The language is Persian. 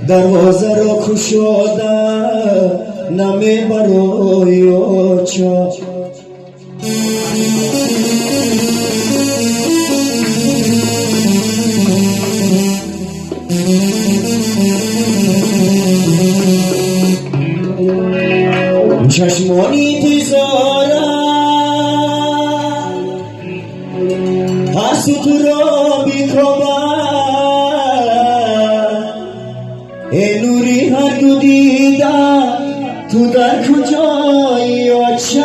دروازه را کشاده نمی برای آچا چشمانی تیزاره هر سو تو را بیکابه ای نوری هر دو دیده تو در کجایی آچه